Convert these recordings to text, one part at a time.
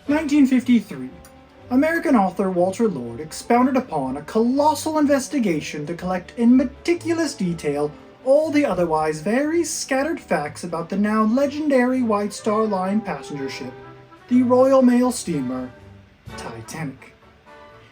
1953. American author Walter Lord expounded upon a colossal investigation to collect in meticulous detail all the otherwise very scattered facts about the now legendary White Star Line passenger ship, the Royal Mail steamer Titanic.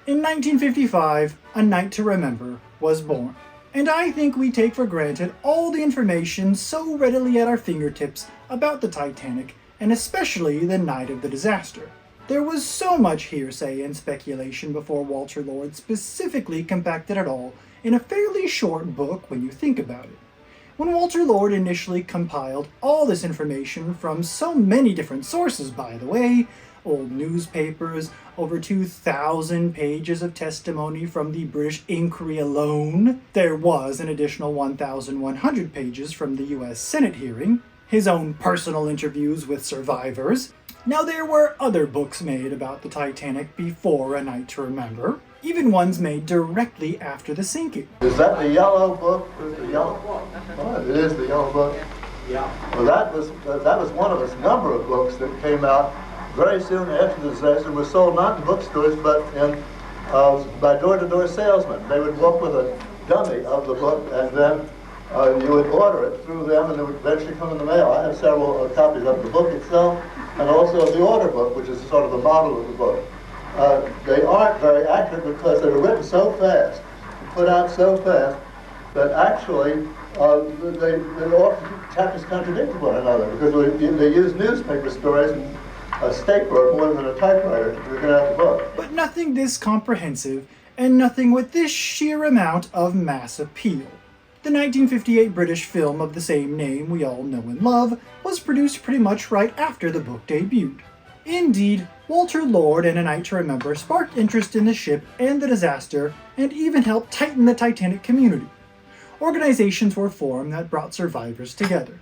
In 1955, A Night to Remember was born, and I think we take for granted all the information so readily at our fingertips about the Titanic, and especially the night of the disaster. There was so much hearsay and speculation before Walter Lord specifically compacted it all in a fairly short book when you think about it. When Walter Lord initially compiled all this information from so many different sources, by the way, old newspapers, over 2,000 pages of testimony from the British Inquiry alone, there was an additional 1,100 pages from the US Senate hearing, his own personal interviews with survivors. Now there were other books made about the Titanic before A Night to Remember, even ones made directly after the sinking. Is that the yellow book? The yellow? Oh, it is the yellow book. Yeah. Well, that was one of a number of books that came out very soon after the disaster. Was sold not in bookstores but in by door-to-door salesmen. They would walk with a dummy of the book, and then you would order it through them, and it would eventually come in the mail. I have several copies of the book itself, and also of the order book, which is sort of the model of the book. They aren't very accurate because they were written so fast, put out so fast, that actually they often chapters contradicted one another because they use newspaper stories and a stapler more than a typewriter to get out the book. But nothing this comprehensive, and nothing with this sheer amount of mass appeal. The 1958 British film of the same name we all know and love was produced pretty much right after the book debuted. Indeed, Walter Lord and A Night to Remember sparked interest in the ship and the disaster, and even helped tighten the Titanic community. Organizations were formed that brought survivors together.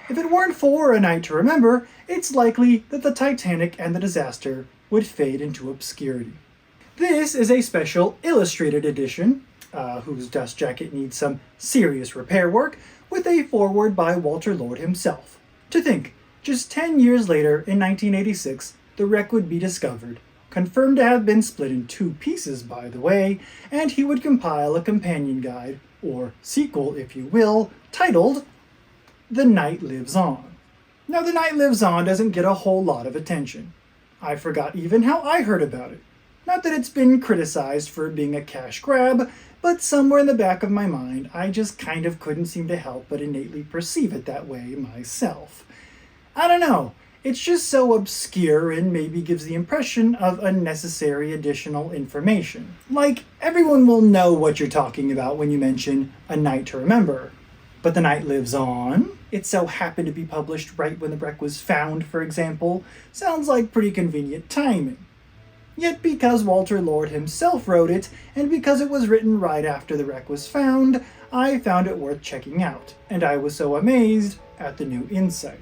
If it weren't for A Night to Remember, it's likely that the Titanic and the disaster would fade into obscurity. This is a special illustrated edition, whose dust jacket needs some serious repair work, with a foreword by Walter Lord himself. To think, just 10 years later, in 1986, the wreck would be discovered, confirmed to have been split in 2 pieces, by the way, and he would compile a companion guide, or sequel if you will, titled The Night Lives On. Now, The Night Lives On doesn't get a whole lot of attention. I forgot even how I heard about it. Not that it's been criticized for being a cash grab, but somewhere in the back of my mind, I just kind of couldn't seem to help but innately perceive it that way myself. I don't know, it's just so obscure and maybe gives the impression of unnecessary additional information. Like, everyone will know what you're talking about when you mention A Night to Remember. But The Night Lives On? It so happened to be published right when the wreck was found, for example, sounds like pretty convenient timing. Yet because Walter Lord himself wrote it, and because it was written right after the wreck was found, I found it worth checking out, and I was so amazed at the new insight.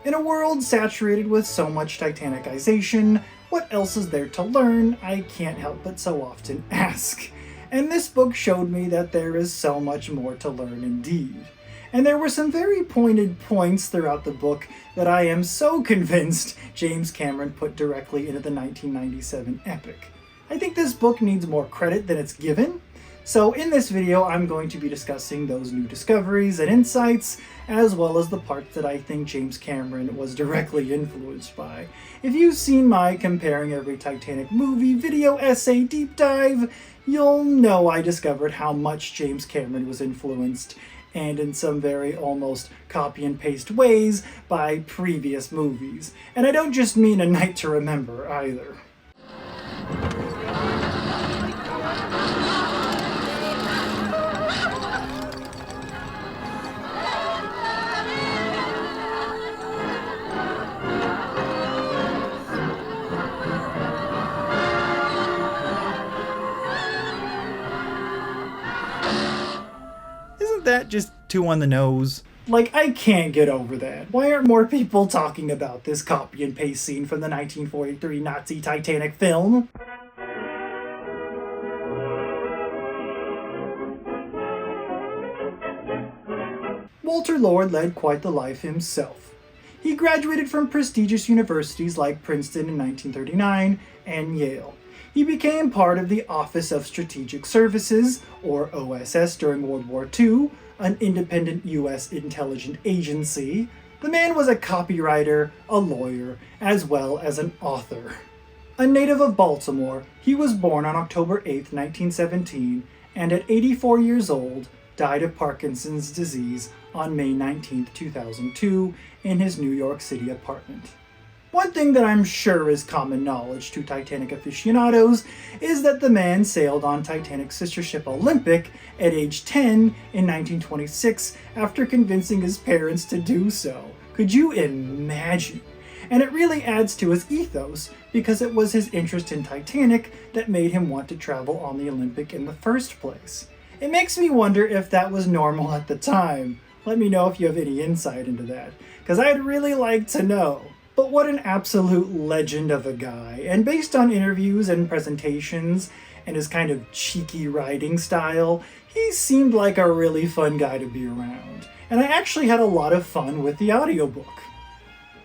In a world saturated with so much Titanicization, what else is there to learn? I can't help but so often ask. And this book showed me that there is so much more to learn indeed. And there were some very pointed points throughout the book that I am so convinced James Cameron put directly into the 1997 epic. I think this book needs more credit than it's given, so in this video I'm going to be discussing those new discoveries and insights, as well as the parts that I think James Cameron was directly influenced by. If you've seen my Comparing Every Titanic Movie video essay deep dive, you'll know I discovered how much James Cameron was influenced, and in some very almost copy and paste ways, by previous movies. And I don't just mean A Night to Remember either. Isn't that just too on the nose? Like, I can't get over that. Why aren't more people talking about this copy and paste scene from the 1943 Nazi Titanic film? Walter Lord led quite the life himself. He graduated from prestigious universities like Princeton in 1939 and Yale. He became part of the Office of Strategic Services, or OSS, during World War II, an independent U.S. intelligence agency. The man was a copywriter, a lawyer, as well as an author. A native of Baltimore, he was born on October 8, 1917, and at 84 years old, died of Parkinson's disease on May 19, 2002, in his New York City apartment. One thing that I'm sure is common knowledge to Titanic aficionados is that the man sailed on Titanic's sister ship Olympic at age 10 in 1926 after convincing his parents to do so. Could you imagine? And it really adds to his ethos because it was his interest in Titanic that made him want to travel on the Olympic in the first place. It makes me wonder if that was normal at the time. Let me know if you have any insight into that, because I'd really like to know. But what an absolute legend of a guy, and based on interviews and presentations and his kind of cheeky writing style, he seemed like a really fun guy to be around. And I actually had a lot of fun with the audiobook.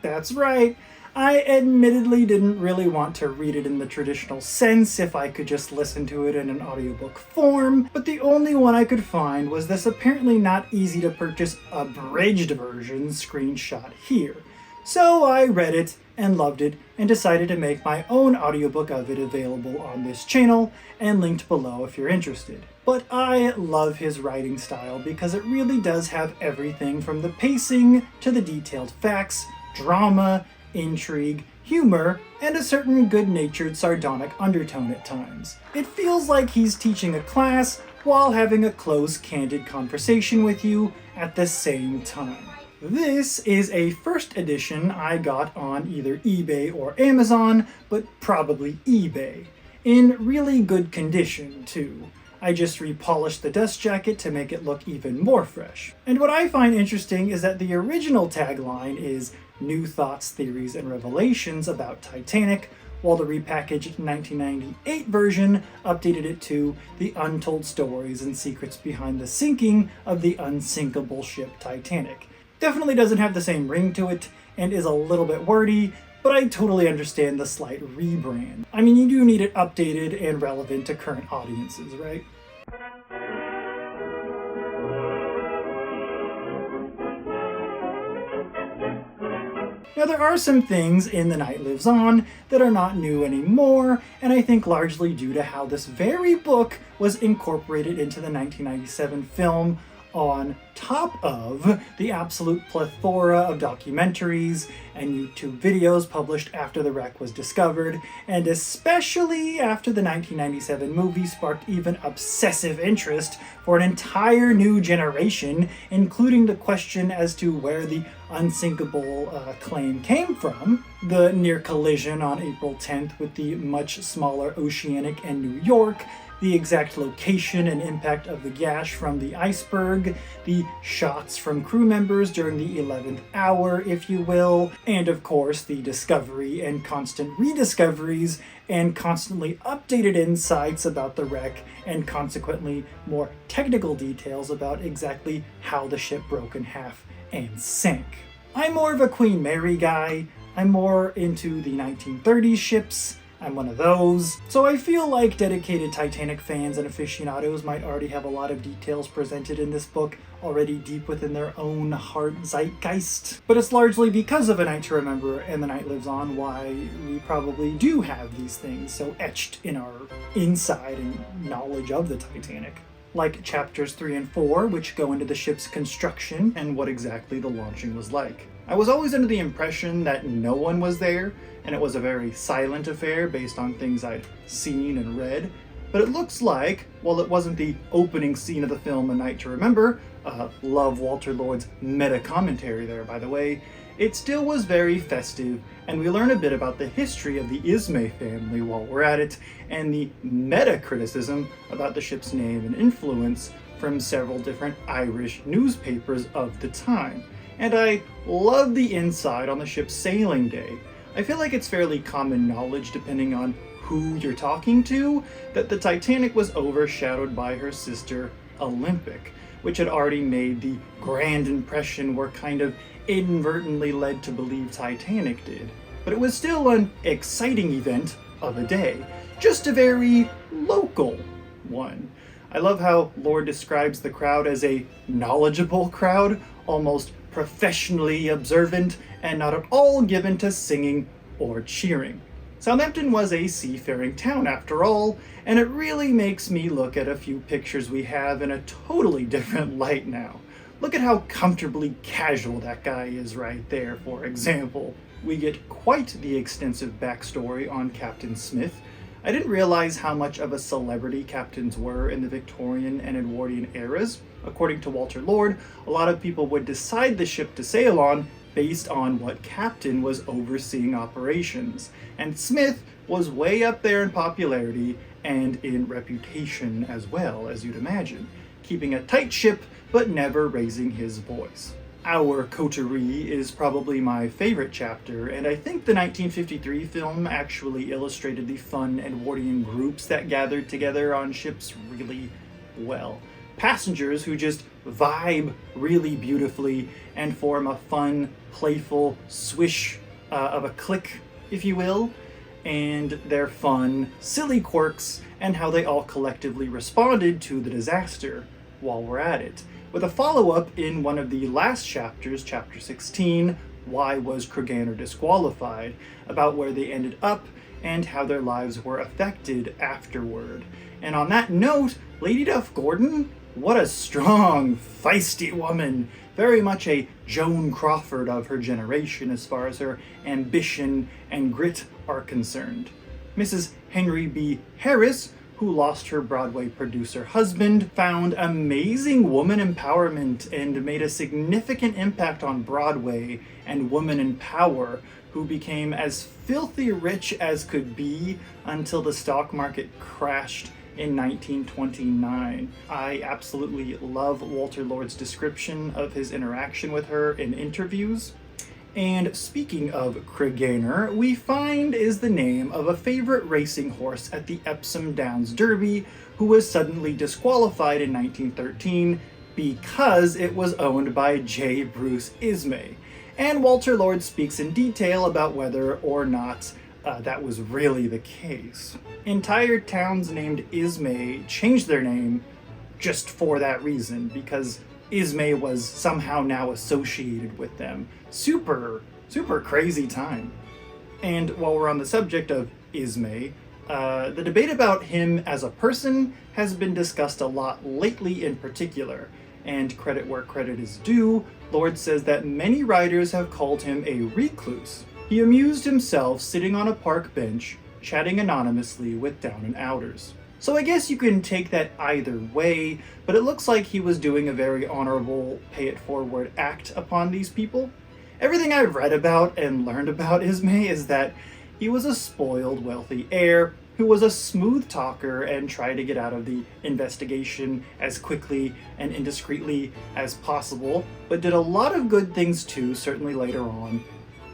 That's right, I admittedly didn't really want to read it in the traditional sense if I could just listen to it in an audiobook form, but the only one I could find was this apparently not easy to purchase abridged version screenshot here. So I read it and loved it and decided to make my own audiobook of it available on this channel and linked below if you're interested. But I love his writing style because it really does have everything from the pacing to the detailed facts, drama, intrigue, humor, and a certain good-natured sardonic undertone at times. It feels like he's teaching a class while having a close, candid conversation with you at the same time. This is a first edition I got on either eBay or Amazon, but probably eBay. In really good condition, too. I just repolished the dust jacket to make it look even more fresh. And what I find interesting is that the original tagline is New Thoughts, Theories, and Revelations about Titanic, while the repackaged 1998 version updated it to The Untold Stories and Secrets Behind the Sinking of the Unsinkable Ship Titanic. Definitely doesn't have the same ring to it, and is a little bit wordy, but I totally understand the slight rebrand. I mean, you do need it updated and relevant to current audiences, right? Now, there are some things in The Night Lives On that are not new anymore, and I think largely due to how this very book was incorporated into the 1997 film on top of the absolute plethora of documentaries and YouTube videos published after the wreck was discovered, and especially after the 1997 movie sparked even obsessive interest for an entire new generation, including the question as to where the unsinkable claim came from, the near collision on April 10th with the much smaller Oceanic and New York, the exact location and impact of the gash from the iceberg, the shots from crew members during the 11th hour, if you will, and of course the discovery and constant rediscoveries and constantly updated insights about the wreck and consequently more technical details about exactly how the ship broke in half and sank. I'm more of a Queen Mary guy. I'm more into the 1930s ships. I'm one of those. So I feel like dedicated Titanic fans and aficionados might already have a lot of details presented in this book already deep within their own heart zeitgeist. But it's largely because of A Night to Remember and The Night Lives On why we probably do have these things so etched in our inside and knowledge of the Titanic. Like chapters 3 and 4, which go into the ship's construction and what exactly the launching was like. I was always under the impression that no one was there, and it was a very silent affair based on things I'd seen and read, but it looks like, while it wasn't the opening scene of the film A Night to Remember, love Walter Lord's meta-commentary there by the way, it still was very festive, and we learn a bit about the history of the Ismay family while we're at it, and the meta-criticism about the ship's name and influence from several different Irish newspapers of the time. And I love the insight on the ship's sailing day. I feel like it's fairly common knowledge, depending on who you're talking to, that the Titanic was overshadowed by her sister Olympic, which had already made the grand impression we're kind of inadvertently led to believe Titanic did. But it was still an exciting event of a day, just a very local one. I love how Lord describes the crowd as a knowledgeable crowd, almost professionally observant, and not at all given to singing or cheering. Southampton was a seafaring town after all, and it really makes me look at a few pictures we have in a totally different light now. Look at how comfortably casual that guy is right there, for example. We get quite the extensive backstory on Captain Smith. I didn't realize how much of a celebrity captains were in the Victorian and Edwardian eras. According to Walter Lord, a lot of people would decide the ship to sail on based on what captain was overseeing operations. And Smith was way up there in popularity and in reputation as well, as you'd imagine, keeping a tight ship but never raising his voice. Our coterie is probably my favorite chapter, and I think the 1953 film actually illustrated the fun Edwardian groups that gathered together on ships really well. Passengers who just vibe really beautifully and form a fun, playful swish of a clique, if you will, and their fun, silly quirks, and how they all collectively responded to the disaster while we're at it. With a follow-up in one of the last chapters, chapter 16, Why Was Creganer Disqualified?, about where they ended up and how their lives were affected afterward. And on that note, Lady Duff Gordon, what a strong, feisty woman. Very much a Joan Crawford of her generation as far as her ambition and grit are concerned. Mrs. Henry B. Harris, who lost her Broadway producer husband, found amazing woman empowerment and made a significant impact on Broadway and women in power, who became as filthy rich as could be until the stock market crashed in 1929. I absolutely love Walter Lord's description of his interaction with her in interviews. And speaking of Creganer, we find is the name of a favorite racing horse at the Epsom Downs Derby who was suddenly disqualified in 1913 because it was owned by J. Bruce Ismay. And Walter Lord speaks in detail about whether or not that was really the case. Entire towns named Ismay changed their name just for that reason, because Ismay was somehow now associated with them. Super crazy time. And while we're on the subject of Ismay, the debate about him as a person has been discussed a lot lately in particular, and credit where credit is due, Lord says that many writers have called him a recluse. He amused himself sitting on a park bench, chatting anonymously with down and outers. So I guess you can take that either way, but it looks like he was doing a very honorable pay-it-forward act upon these people. Everything I've read about and learned about Ismay is that he was a spoiled, wealthy heir who was a smooth talker and tried to get out of the investigation as quickly and indiscreetly as possible, but did a lot of good things too, certainly later on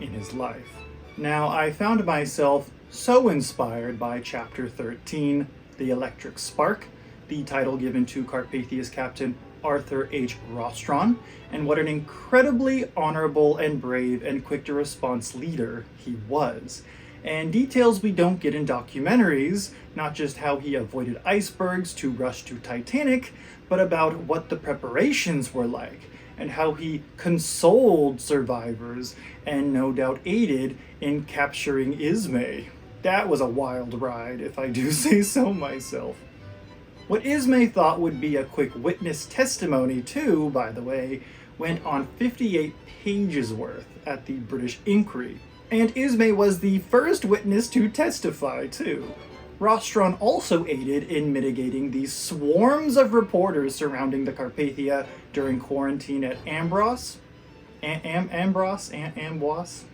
in his life. Now, I found myself so inspired by Chapter 13, The Electric Spark, the title given to Carpathia's captain Arthur H. Rostron, and what an incredibly honorable and brave and quick-to-response leader he was. And details we don't get in documentaries, not just how he avoided icebergs to rush to Titanic, but about what the preparations were like, and how he consoled survivors and no doubt aided in capturing Ismay. That was a wild ride, if I do say so myself. What Ismay thought would be a quick witness testimony too, by the way, went on 58 pages worth at the British Inquiry. And Ismay was the first witness to testify too. Rostron also aided in mitigating the swarms of reporters surrounding the Carpathia during quarantine at Ambros. Amboise?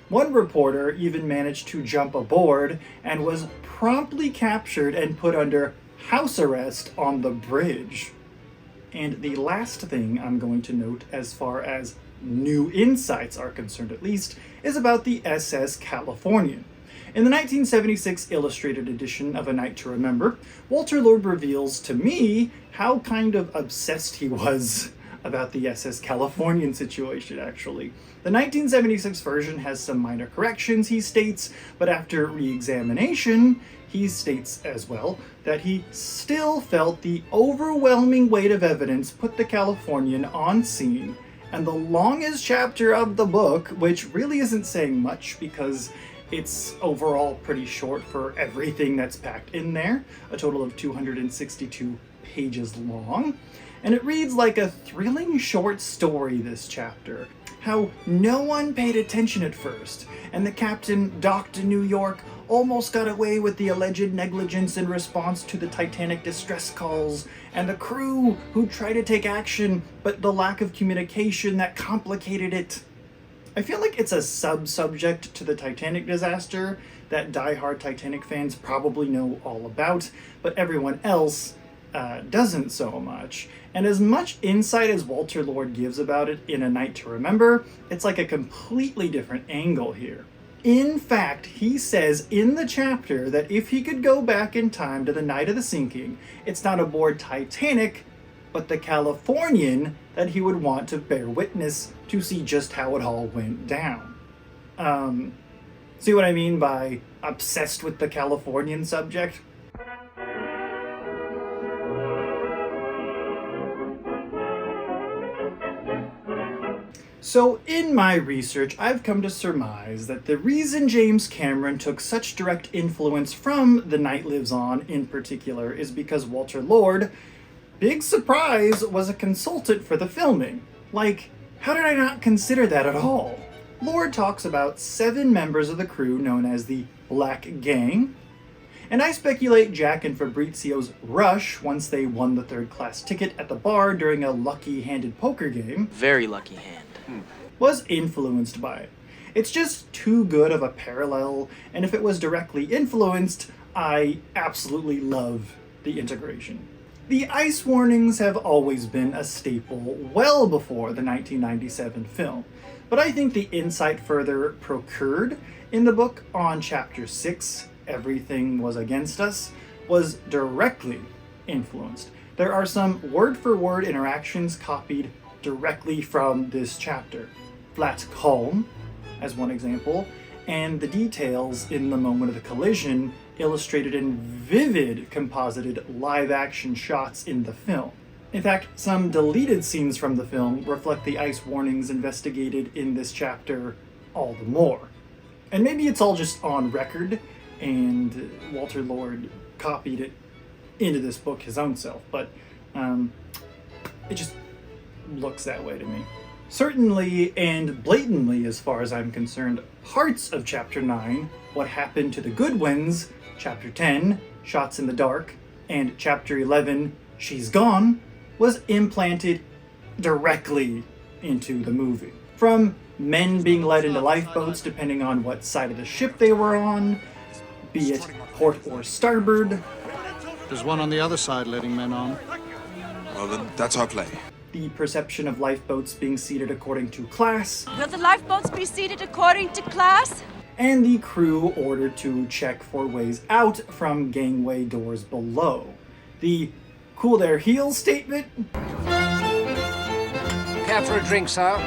One reporter even managed to jump aboard and was promptly captured and put under house arrest on the bridge. And the last thing I'm going to note, as far as new insights are concerned at least, is about the SS Californian. In the 1976 illustrated edition of A Night to Remember, Walter Lord reveals to me how kind of obsessed he was about the SS Californian situation, actually. The 1976 version has some minor corrections, he states, but after re-examination, he states as well that he still felt the overwhelming weight of evidence put the Californian on scene, and the longest chapter of the book, which really isn't saying much because it's overall pretty short for everything that's packed in there, a total of 262 pages long, and it reads like a thrilling short story, this chapter. How no one paid attention at first, and the captain docked in New York almost got away with the alleged negligence in response to the Titanic distress calls, and the crew who tried to take action, but the lack of communication that complicated it. I feel like it's a sub-subject to the Titanic disaster that die-hard Titanic fans probably know all about, but everyone else doesn't so much. And as much insight as Walter Lord gives about it in A Night to Remember, it's like a completely different angle here. In fact, he says in the chapter that if he could go back in time to the night of the sinking, it's not aboard Titanic, but the Californian that he would want to bear witness to see just how it all went down. See what I mean by obsessed with the Californian subject? So in my research, I've come to surmise that the reason James Cameron took such direct influence from The Night Lives On in particular is because Walter Lord, big surprise, was a consultant for the filming. Like, how did I not consider that at all? Lord talks about 7 members of the crew known as the Black Gang, and I speculate Jack and Fabrizio's rush once they won the third-class ticket at the bar during a lucky-handed poker game. Very lucky hand. Was influenced by it. It's just too good of a parallel, and if it was directly influenced, I absolutely love the integration. The ice warnings have always been a staple well before the 1997 film, but I think the insight further procured in the book on Chapter 6, Everything Was Against Us, was directly influenced. There are some word-for-word interactions copied directly from this chapter. Flat calm, as one example, and the details in the moment of the collision illustrated in vivid composited live-action shots in the film. In fact, some deleted scenes from the film reflect the ice warnings investigated in this chapter all the more. And maybe it's all just on record, and Walter Lord copied it into this book his own self, but it just looks that way to me. Certainly, and blatantly as far as I'm concerned, parts of Chapter 9, What Happened to the Goodwins, Chapter 10, Shots in the Dark, and Chapter 11, She's Gone, was implanted directly into the movie. From men being led into lifeboats depending on what side of the ship they were on, be it port or starboard. There's one on the other side letting men on. Well, then that's our play. The perception of lifeboats being seated according to class. Will the lifeboats be seated according to class? And the crew ordered to check for ways out from gangway doors below. The cool their heels statement. Care for a drink, sir?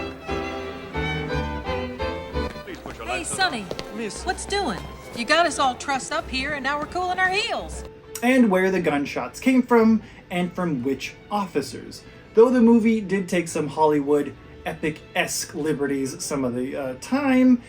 Hey, Sonny. Miss. What's doing? You got us all trussed up here, and now we're cooling our heels. And where the gunshots came from, and from which officers. Though the movie did take some Hollywood epic-esque liberties some of the time,